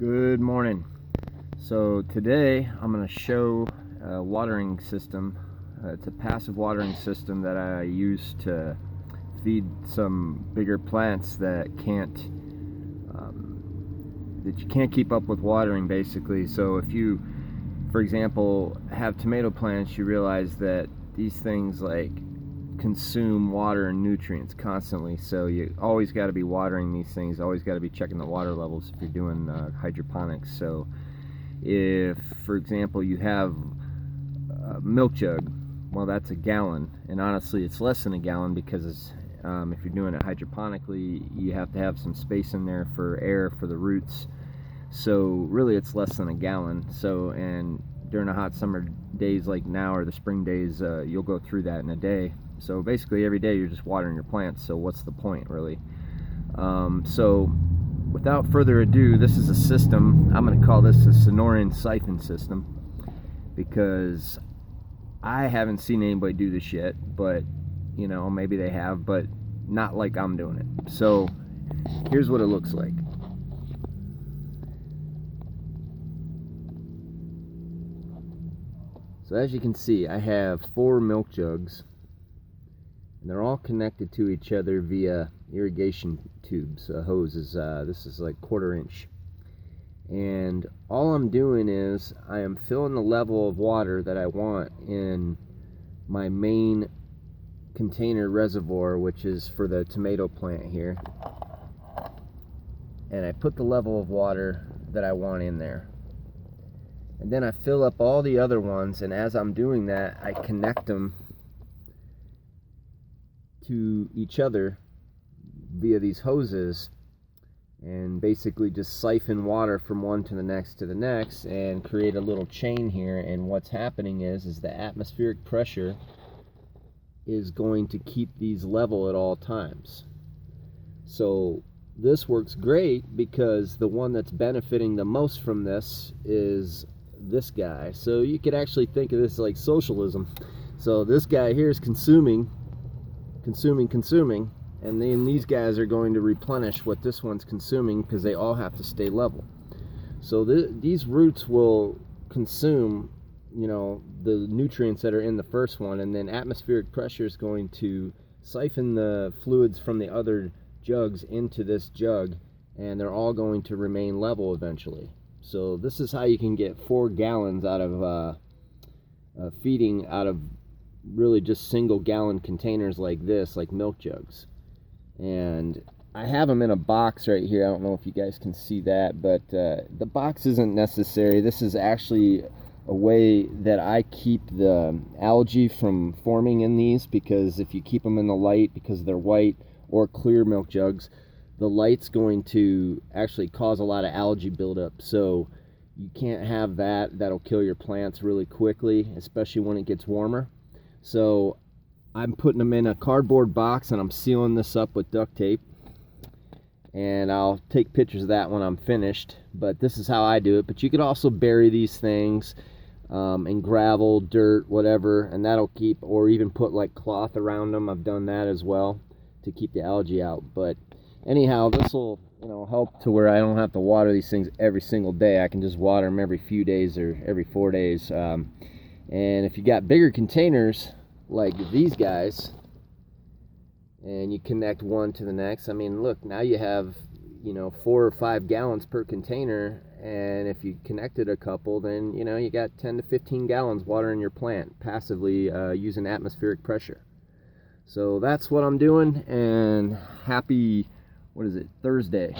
Good morning. So today I'm going to show a watering system. It's a passive watering system that I use to feed some bigger plants that you can't keep up with watering, basically. So if you, for example, have tomato plants, you realize that these things consume water and nutrients constantly, so you always got to be watering these things, always got to be checking the water levels if you're doing hydroponics. So if, for example, you have a milk jug, well, that's a gallon, and honestly it's less than a gallon because if you're doing it hydroponically, you have to have some space in there for air for the roots, so really it's less than a gallon. So, and during the hot summer days like now, or the spring days, you'll go through that in a day. So basically every day you're just watering your plants, so what's the point, really? So without further ado, this is a system. I'm going to call this a Sonoran Syphon System because I haven't seen anybody do this yet, but you know, maybe they have, but not like I'm doing it. So here's what it looks like. So as you can see, I have 4 milk jugs, and they're all connected to each other via irrigation tubes, hoses. This is like 1/4 inch. And all I'm doing is I am filling the level of water that I want in my main container reservoir, which is for the tomato plant here. And I put the level of water that I want in there. And then I fill up all the other ones, and as I'm doing that, I connect them to each other via these hoses, and basically just siphon water from one to the next and create a little chain here. And what's happening is the atmospheric pressure is going to keep these level at all times. So this works great because the one that's benefiting the most from this is this guy. So you could actually think of this like socialism. So this guy here is consuming, and then these guys are going to replenish what this one's consuming because they all have to stay level. So these roots will consume, you know, the nutrients that are in the first one, and then atmospheric pressure is going to siphon the fluids from the other jugs into this jug, and they're all going to remain level eventually. So this is how you can get 4 gallons out of feeding out of really just single gallon containers like this, like milk jugs. And I have them in a box right here. I don't know if you guys can see that, but the box isn't necessary. This is actually a way that I keep the algae from forming in these, because if you keep them in the light, because they're white or clear milk jugs, the light's going to actually cause a lot of algae buildup. So you can't have that. That'll kill your plants really quickly, especially when it gets warmer. So I'm putting them in a cardboard box, and I'm sealing this up with duct tape, and I'll take pictures of that when I'm finished. But this is how I do it. But you could also bury these things in gravel, dirt, whatever, and that'll keep, or even put like cloth around them. I've done that as well to keep the algae out. But anyhow, this will, you know, help to where I don't have to water these things every single day. I can just water them every few days or every 4 days. And if you got bigger containers like these guys, and you connect one to the next, I mean, look, now you have, you know, 4 or 5 gallons per container. And if you connected a couple, then, you know, you got 10 to 15 gallons watering your plant passively using atmospheric pressure. So that's what I'm doing, and happy, what is it, Thursday.